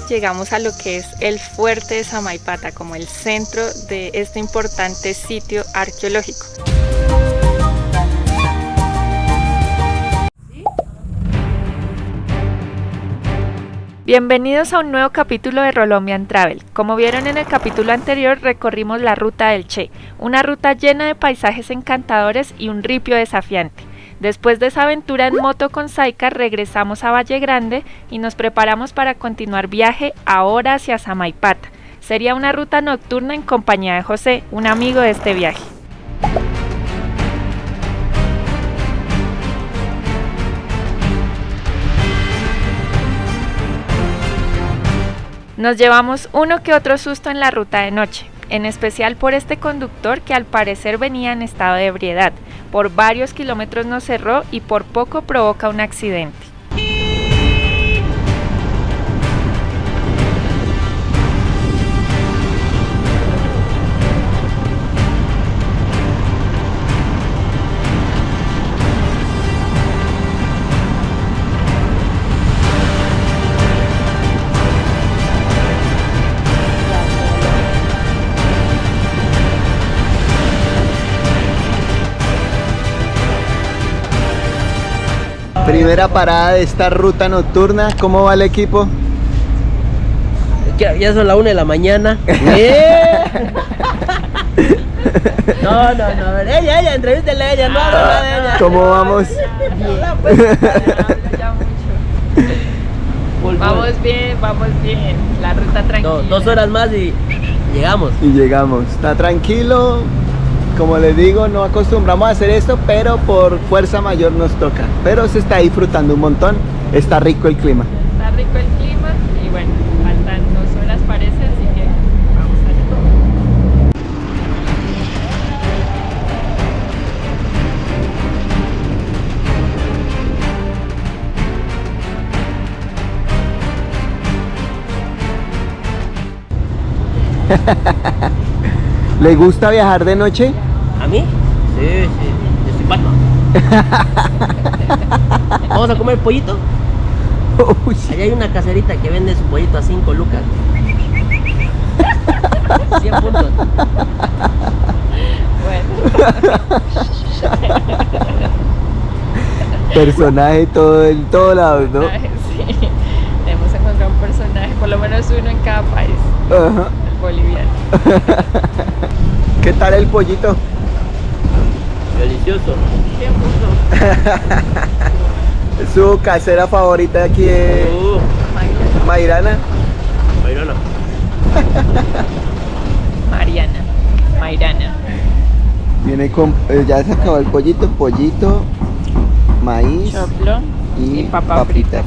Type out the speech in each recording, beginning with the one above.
Llegamos a lo que es el fuerte de Samaipata, como el centro de este importante sitio arqueológico. Bienvenidos a un nuevo capítulo de Rolombian Travel. Como vieron en el capítulo anterior, recorrimos la ruta del Che, una ruta llena de paisajes encantadores y un ripio desafiante. Después de esa aventura en moto con Saika, regresamos a Valle Grande y nos preparamos para continuar viaje ahora hacia Samaipata. Sería una ruta nocturna en compañía de José, un amigo de este viaje. Nos llevamos uno que otro susto en la ruta de noche, en especial por este conductor que al parecer venía en estado de ebriedad. Por varios kilómetros nos cerró y por poco provoca un accidente. Primera parada de esta ruta nocturna, ¿cómo va el equipo? Ya son las 1 de la mañana. No, ella, entrevístela a ella, no habla nada de ella. ¿Cómo vamos? Vamos bien, la ruta tranquila. 2 horas más y llegamos. Y llegamos, está tranquilo. Como les digo, no acostumbramos a hacer esto, pero por fuerza mayor nos toca. Pero se está disfrutando un montón, está rico el clima. Está rico el clima y bueno, faltan 2 horas parece, así que vamos allá. ¿Le gusta viajar de noche? ¿A mí? Sí, yo estoy Batman. ¿Vamos a comer pollito? Uy. Allá hay una caserita que vende su pollito a 5 lucas. 100 puntos. Bueno. Personaje en todos lados, ¿no? Sí, hemos encontrado un personaje, por lo menos uno en cada país. Ajá. El boliviano. ¿Qué tal el pollito? Delicioso. 100 puntos. Es su casera favorita de aquí de Mairana. Mairana. Viene con, ya se acabó el pollito, maíz Choclo y papa frita.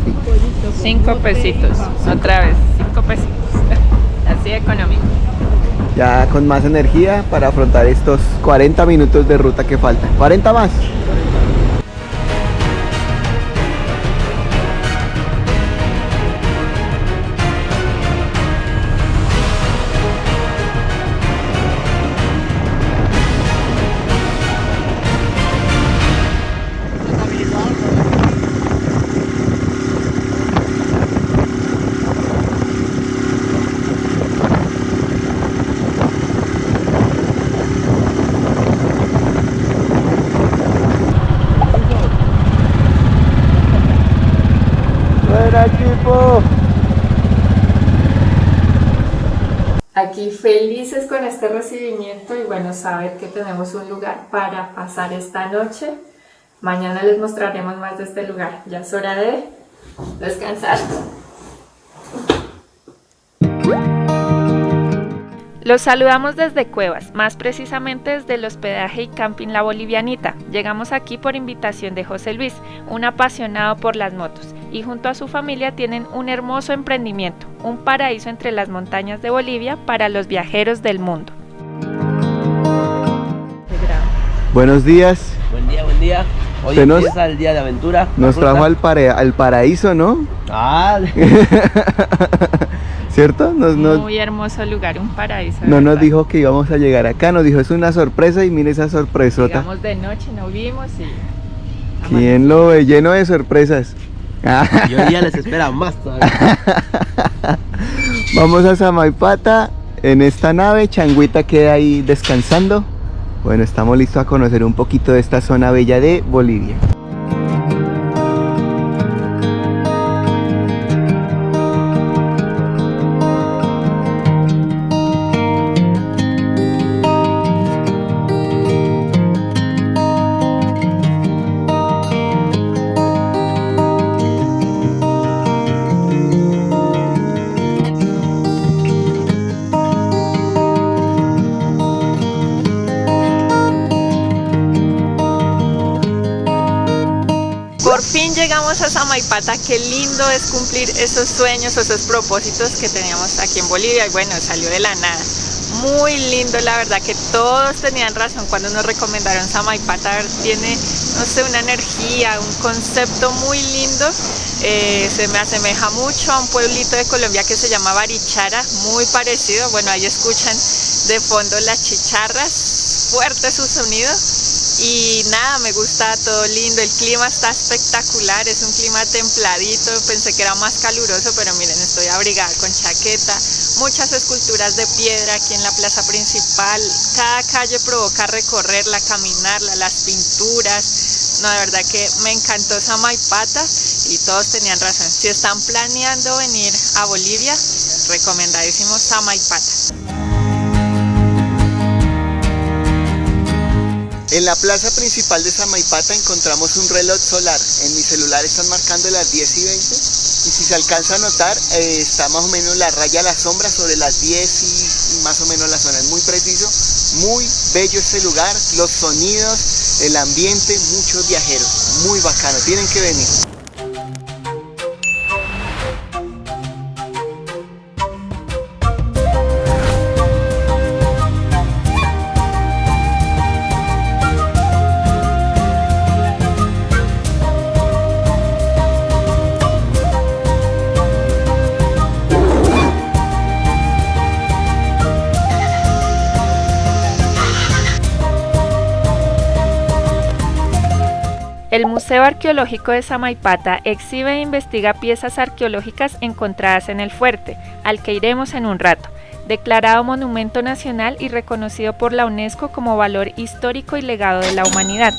5 pesitos, otra vez, 5 pesitos. Así económico. Ya con más energía para afrontar estos 40 minutos de ruta que faltan. 40 más. Equipo. Aquí felices con este recibimiento y bueno, saber que tenemos un lugar para pasar esta noche. Mañana les mostraremos más de este lugar. Ya es hora de descansar. Los saludamos desde Cuevas, más precisamente desde el hospedaje y camping La Bolivianita. Llegamos aquí por invitación de José Luis, un apasionado por las motos, y junto a su familia tienen un hermoso emprendimiento, un paraíso entre las montañas de Bolivia para los viajeros del mundo. Buenos días. Buen día. Hoy empieza el día de aventura. Nos trajo al paraíso, ¿no? Ah. ¿cierto? Muy hermoso lugar, un paraíso. No nos ¿verdad? dijo que íbamos a llegar acá, nos dijo es una sorpresa y mire esa sorpresota. Llegamos de noche, no vimos y... ¿Quién lo ve? Lleno de sorpresas. Yo ya les espera más todavía. Vamos a Samaipata en esta nave. Changuita queda ahí descansando. Bueno, estamos listos a conocer un poquito de esta zona bella de Bolivia. Por fin llegamos a Samaipata, qué lindo es cumplir esos sueños, esos propósitos que teníamos aquí en Bolivia y bueno, salió de la nada. Muy lindo, la verdad que todos tenían razón cuando nos recomendaron Samaipata, tiene, no sé, una energía, un concepto muy lindo. Se me asemeja mucho a un pueblito de Colombia que se llama Barichara, muy parecido. Bueno, ahí escuchan de fondo las chicharras, fuerte su sonido. Y nada, me gusta todo lindo, el clima está espectacular, es un clima templadito, pensé que era más caluroso, pero miren, estoy abrigada con chaqueta, muchas esculturas de piedra aquí en la plaza principal, cada calle provoca recorrerla, caminarla, las pinturas, no, de verdad que me encantó Samaipata y todos tenían razón, si están planeando venir a Bolivia, recomendadísimo Samaipata. En la plaza principal de Samaipata encontramos un reloj solar. En mi celular están marcando las 10:20 y si se alcanza a notar está más o menos la raya a la sombra sobre las 10 y más o menos la zona. Es muy preciso, muy bello este lugar, los sonidos, el ambiente, muchos viajeros, muy bacano, tienen que venir. El Museo Arqueológico de Samaipata exhibe e investiga piezas arqueológicas encontradas en el fuerte, al que iremos en un rato, declarado Monumento Nacional y reconocido por la UNESCO como Valor Histórico y Legado de la Humanidad.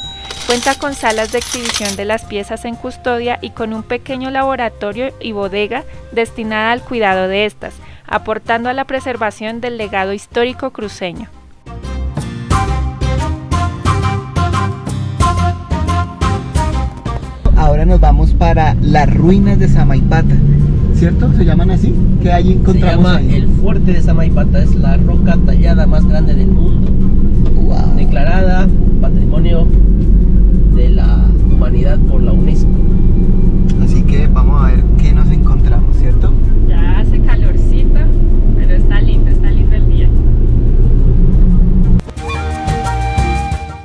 Cuenta con salas de exhibición de las piezas en custodia y con un pequeño laboratorio y bodega destinada al cuidado de estas, aportando a la preservación del legado histórico cruceño. Ahora nos vamos para las ruinas de Samaipata, ¿cierto? ¿Se llaman así? ¿Qué allí encontramos? Se llama ahí? el fuerte de Samaipata, es la roca tallada más grande del mundo. Wow. Declarada Patrimonio de la Humanidad por la UNESCO. Así que vamos a ver qué nos encontramos, ¿cierto? Ya hace calorcito, pero está lindo el día.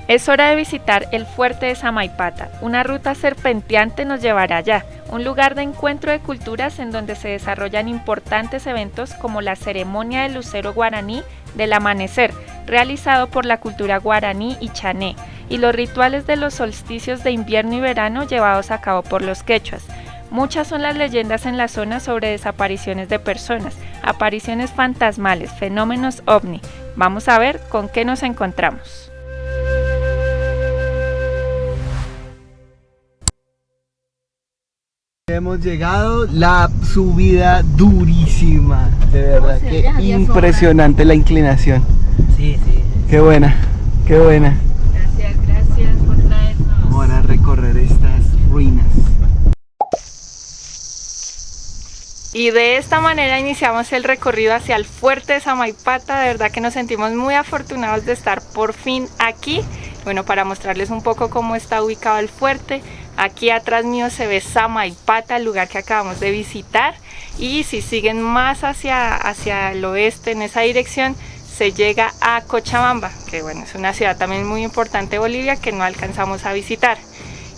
Es hora de visitar el fuerte de Samaipata. Una ruta serpenteante nos llevará allá, un lugar de encuentro de culturas en donde se desarrollan importantes eventos como la ceremonia del lucero guaraní del amanecer, realizado por la cultura guaraní y chané, y los rituales de los solsticios de invierno y verano llevados a cabo por los quechuas. Muchas son las leyendas en la zona sobre desapariciones de personas, apariciones fantasmales, fenómenos ovni. Vamos a ver con qué nos encontramos. Hemos llegado, la subida durísima, de verdad, sí, que ya impresionante la inclinación. Sí, sí. Qué buena, qué buena. Gracias por traernos. Vamos a recorrer estas ruinas. Y de esta manera iniciamos el recorrido hacia el fuerte de Samaipata. De verdad que nos sentimos muy afortunados de estar por fin aquí. Bueno, para mostrarles un poco cómo está ubicado el fuerte. Aquí atrás mío se ve Samaipata, el lugar que acabamos de visitar. Y si siguen más hacia el oeste en esa dirección, se llega a Cochabamba, que bueno, es una ciudad también muy importante de Bolivia que no alcanzamos a visitar.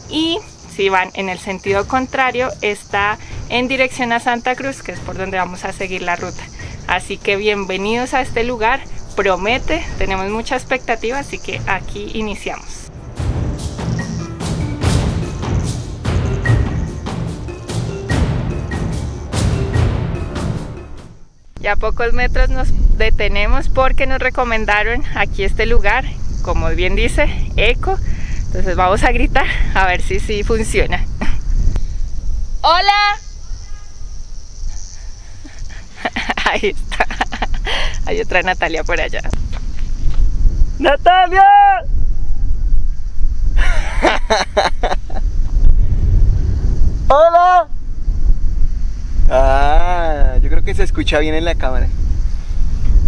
Y Si van en el sentido contrario, está en dirección a Santa Cruz, que es por donde vamos a seguir la ruta. Así que bienvenidos a este lugar, promete, tenemos mucha expectativa, así que aquí iniciamos. Ya a pocos metros nos detenemos porque nos recomendaron aquí este lugar, como bien dice, eco. Entonces vamos a gritar a ver si sí funciona. ¡Hola! Ahí está. Hay otra Natalia por allá. ¡Natalia! ¡Hola! Ah, yo creo que se escucha bien en la cámara.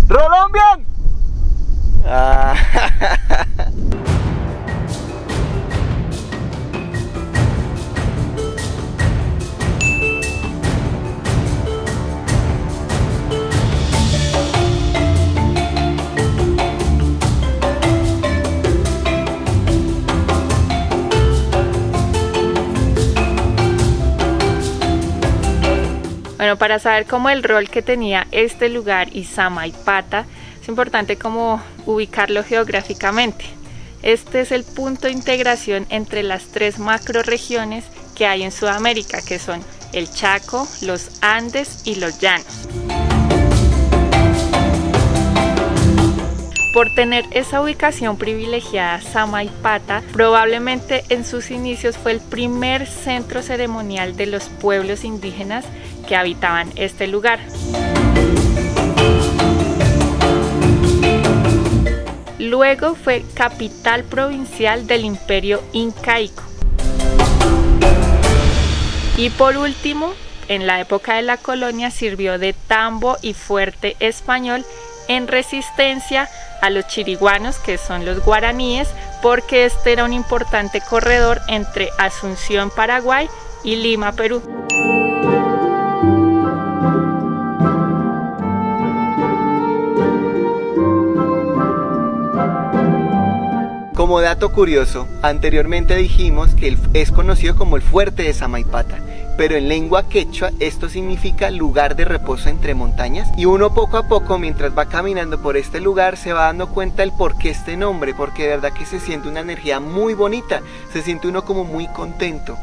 ¡Rolombian! Ah. Bueno, para saber cómo el rol que tenía este lugar y Samaipata, es importante como ubicarlo geográficamente. Este es el punto de integración entre las tres macrorregiones que hay en Sudamérica, que son el Chaco, los Andes y los Llanos. Por tener esa ubicación privilegiada, Samaipata probablemente en sus inicios fue el primer centro ceremonial de los pueblos indígenas que habitaban este lugar. Luego fue capital provincial del Imperio Incaico. Y por último, en la época de la colonia sirvió de tambo y fuerte español en resistencia a los chiriguanos, que son los guaraníes, porque este era un importante corredor entre Asunción, Paraguay y Lima, Perú. Como dato curioso, anteriormente dijimos que es conocido como el fuerte de Samaipata, pero en lengua quechua esto significa lugar de reposo entre montañas, y uno poco a poco mientras va caminando por este lugar se va dando cuenta el por qué este nombre, porque de verdad que se siente una energía muy bonita, se siente uno como muy contento.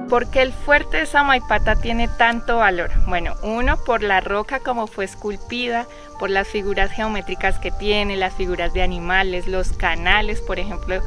¿Por qué el fuerte de Samaipata tiene tanto valor? Bueno, uno, por la roca como fue esculpida, por las figuras geométricas que tiene, las figuras de animales, los canales, por ejemplo,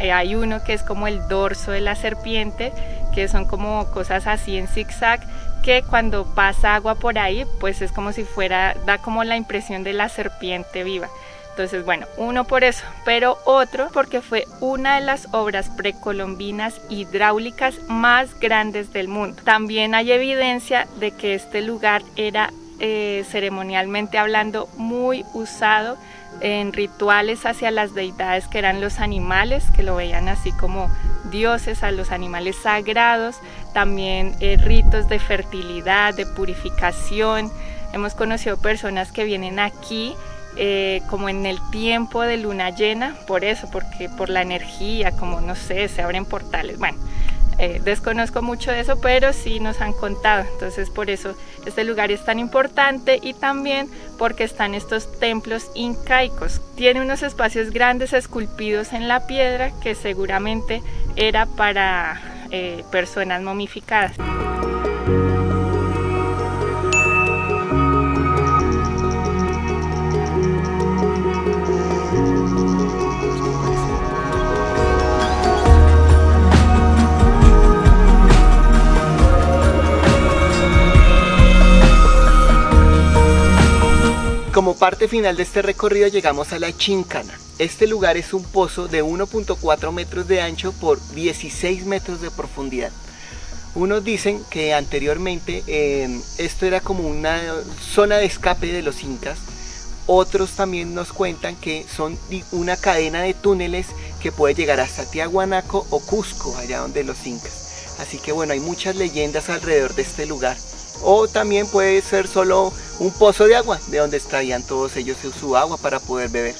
hay uno que es como el dorso de la serpiente, que son como cosas así en zigzag, que cuando pasa agua por ahí, pues es como si fuera, da como la impresión de la serpiente viva. Entonces, bueno, uno por eso, pero otro porque fue una de las obras precolombinas hidráulicas más grandes del mundo. También hay evidencia de que este lugar era ceremonialmente hablando muy usado en rituales hacia las deidades que eran los animales, que lo veían así como dioses, a los animales sagrados, también ritos de fertilidad, de purificación. Hemos conocido personas que vienen aquí como en el tiempo de luna llena, por eso, porque por la energía, como no sé, se abren portales. Bueno, desconozco mucho de eso, pero sí nos han contado. Entonces por eso este lugar es tan importante, y también porque están estos templos incaicos. Tiene unos espacios grandes esculpidos en la piedra que seguramente era para personas momificadas. Como parte final de este recorrido llegamos a la Chincana. Este lugar es un pozo de 1.4 metros de ancho por 16 metros de profundidad. Unos dicen que anteriormente esto era como una zona de escape de los incas. Otros también nos cuentan que son una cadena de túneles que puede llegar hasta Tiahuanaco o Cusco, allá donde los incas. Así que bueno, hay muchas leyendas alrededor de este lugar. O también puede ser solo un pozo de agua, de donde extraían todos ellos su agua para poder beber.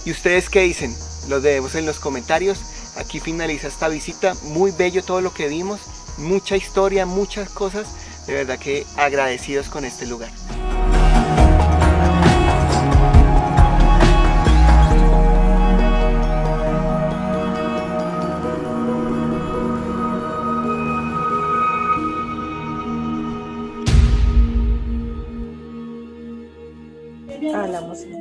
¿Y ustedes qué dicen? Los dejemos en los comentarios. Aquí finaliza esta visita. Muy bello todo lo que vimos. Mucha historia, muchas cosas. De verdad que agradecidos con este lugar. Ah, la música.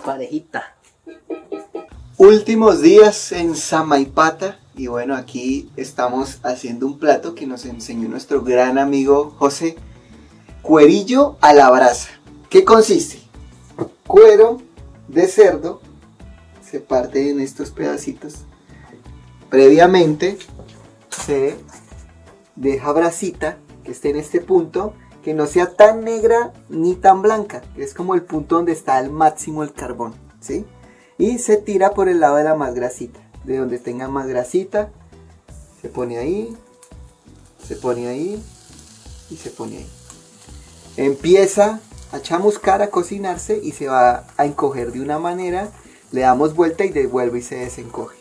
Parejita. Últimos días en Samaipata. Y bueno, aquí estamos haciendo un plato que nos enseñó nuestro gran amigo José. Cuerillo a la brasa. ¿Qué consiste? Cuero de cerdo. Se parte en estos pedacitos. Previamente se deja brasita que esté en este punto, que no sea tan negra ni tan blanca, que es como el punto donde está al máximo el carbón, ¿sí? Y se tira por el lado de la más grasita, de donde tenga más grasita, se pone ahí, se pone ahí y se pone ahí. Empieza a chamuscar, a cocinarse y se va a encoger de una manera, le damos vuelta y devuelve y se desencoge.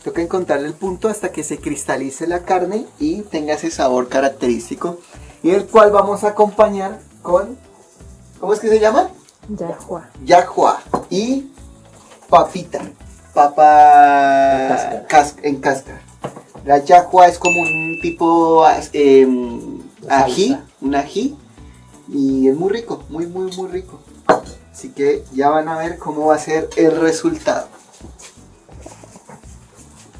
Toca encontrarle el punto hasta que se cristalice la carne y tenga ese sabor característico, y el cual vamos a acompañar con, ¿cómo es que se llama? Yahua. Yahua y papita, papa en cáscara. La yahua es como un tipo ají, un ají, y es muy rico, muy rico. Así que ya van a ver cómo va a ser el resultado.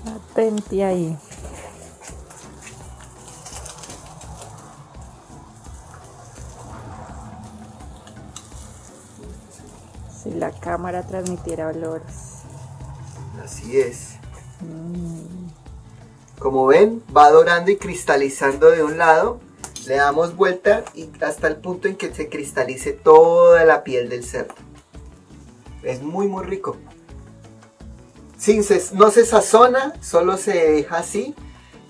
Atenti ahí. Si la cámara transmitiera olores. Así es. Como ven, va dorando y cristalizando de un lado. Le damos vuelta y hasta el punto en que se cristalice toda la piel del cerdo. Es muy rico. No se sazona, solo se deja así.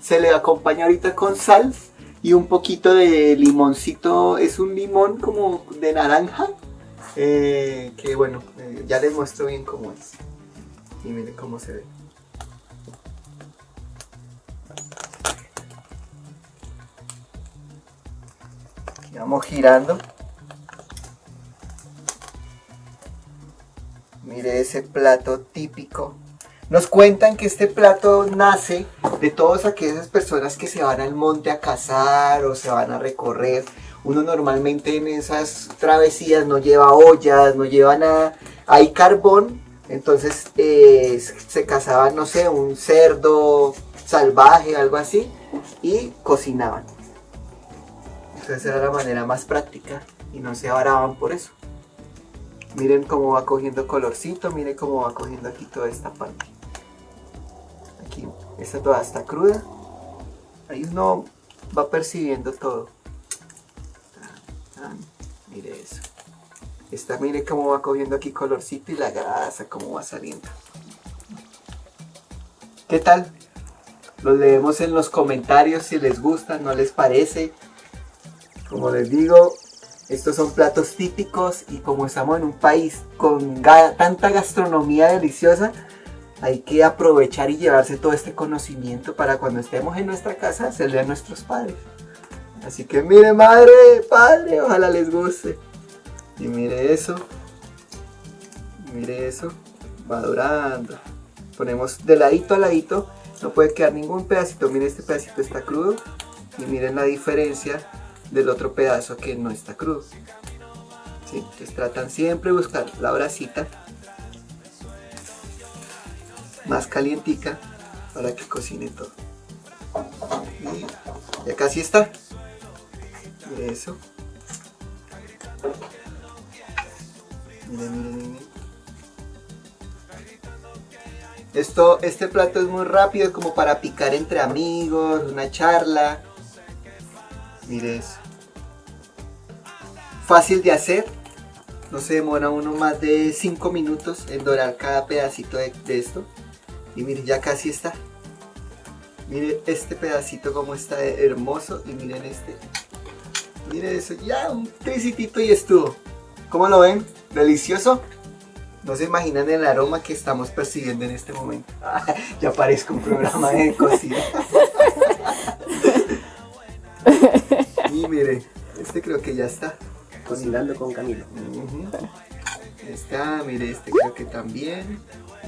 Se le acompaña ahorita con sal y un poquito de limoncito. Es un limón como de naranja. Que bueno, ya les muestro bien cómo es. Y miren cómo se ve. Aquí vamos girando. Mire ese plato típico. Nos cuentan que este plato nace de todas aquellas personas que se van al monte a cazar o se van a recorrer. Uno normalmente en esas travesías no lleva ollas, no lleva nada. Hay carbón, entonces se cazaban, no sé, un cerdo salvaje, algo así, y cocinaban. Entonces era la manera más práctica y no se varaban por eso. Miren cómo va cogiendo colorcito, miren cómo va cogiendo aquí toda esta parte. Aquí, esta toda está cruda. Ahí uno va percibiendo todo. Mire eso. Esta, mire cómo va cogiendo aquí colorcito y la grasa cómo va saliendo. ¿Qué tal? Los leemos en los comentarios si les gusta, no les parece. Como les digo, estos son platos típicos y como estamos en un país con tanta gastronomía deliciosa, hay que aprovechar y llevarse todo este conocimiento para cuando estemos en nuestra casa hacerle a nuestros padres. Así que mire, madre, padre, ojalá les guste. Y mire eso, va dorando. Ponemos de ladito a ladito, no puede quedar ningún pedacito. Miren, este pedacito está crudo y miren la diferencia del otro pedazo que no está crudo. ¿Sí? Entonces tratan siempre de buscar la brasita más calientica para que cocine todo. Y ya casi está. Mire eso. Miren. Este plato es muy rápido, como para picar entre amigos, una charla. Mire eso. Fácil de hacer. No se demora uno más de 5 minutos en dorar cada pedacito de esto. Y mire, ya casi está. Mire este pedacito como está hermoso. Y miren este. Miren eso, ya un tricitito y estuvo. ¿Cómo lo ven? ¿Delicioso? No se imaginan el aroma que estamos percibiendo en este momento. Ya parezco un programa de cocina. Y mire, este creo que ya está. Cocinando con Camilo. Está, mire, este creo que también.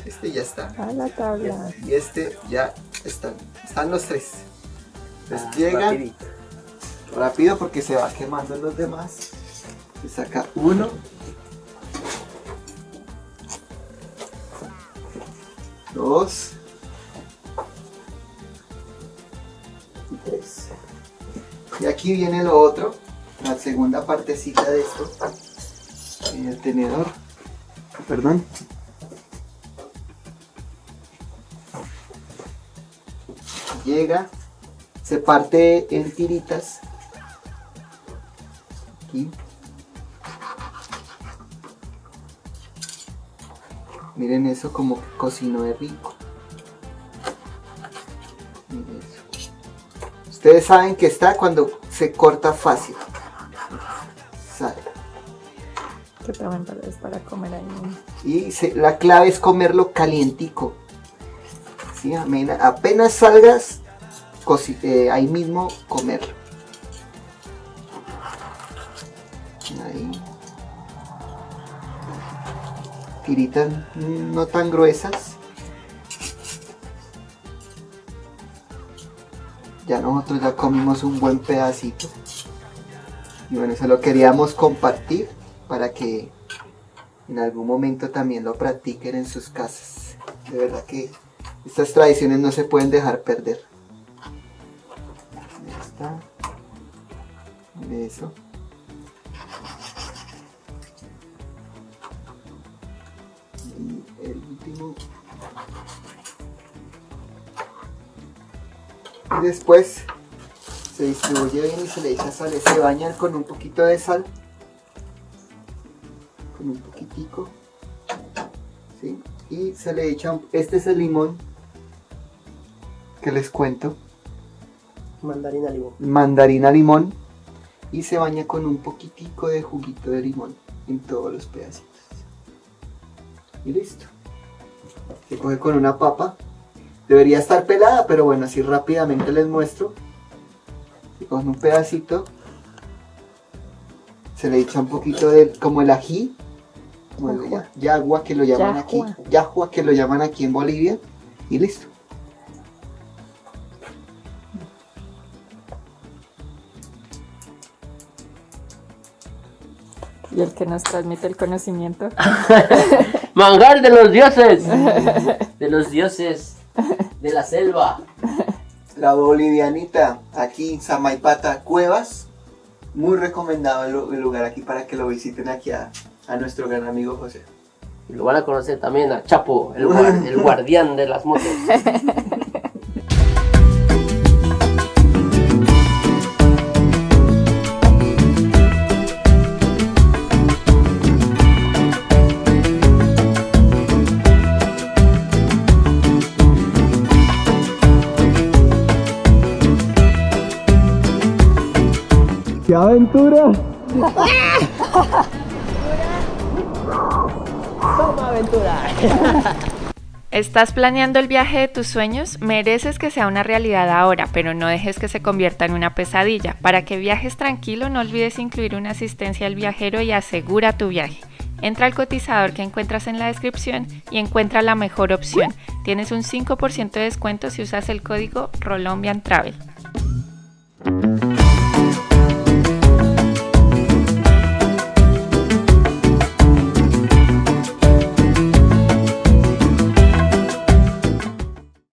Este ya está. A la tabla. Y este ya están. Están los tres. Entonces llegan Rapidito. rápido porque se va quemando los demás. Se saca uno. Dos. Y tres. Y aquí viene lo otro. La segunda partecita de esto. En el tenedor. Perdón. Llega. Se parte en tiritas. Aquí. Miren eso como cocinó de rico. Miren eso. Ustedes saben que está cuando se corta fácil. Sale. Que también es para comer ahí. Y la clave es comerlo calientico. ¿Sí? Apenas salgas, ahí mismo comerlo. Ahí. Tiritas no tan gruesas. Ya nosotros ya comimos un buen pedacito. Y bueno, se lo queríamos compartir para que en algún momento también lo practiquen en sus casas. De verdad que estas tradiciones no se pueden dejar perder. Ahí está. Mire eso. Y el último. Y después se distribuye bien y se le echa sal. Se baña con un poquito de sal. Con un poquitico. ¿Sí? Y se le echa, este es el limón que les cuento. Mandarina limón. Mandarina limón. Y se baña con un poquitico de juguito de limón en todos los pedacitos. Y listo. Se coge con una papa. Debería estar pelada, pero bueno, así rápidamente les muestro. Se coge un pedacito. Se le echa un poquito de, como el ají. Como el yagua que lo llaman aquí. Yagua que lo llaman aquí en Bolivia. Y listo. Y el que nos transmite el conocimiento. Manjar de los dioses. De los dioses de la selva. La bolivianita, aquí en Samaipata Cuevas. Muy recomendado el lugar aquí para que lo visiten aquí a nuestro gran amigo José. Y lo van a conocer también a Chapo, el guardián de las motos. ¡Qué aventura! ¡Toma aventura! ¿Estás planeando el viaje de tus sueños? Mereces que sea una realidad ahora, pero no dejes que se convierta en una pesadilla. Para que viajes tranquilo, no olvides incluir una asistencia al viajero y asegura tu viaje. Entra al cotizador que encuentras en la descripción y encuentra la mejor opción. Tienes un 5% de descuento si usas el código ROLOMBIANTRAVEL.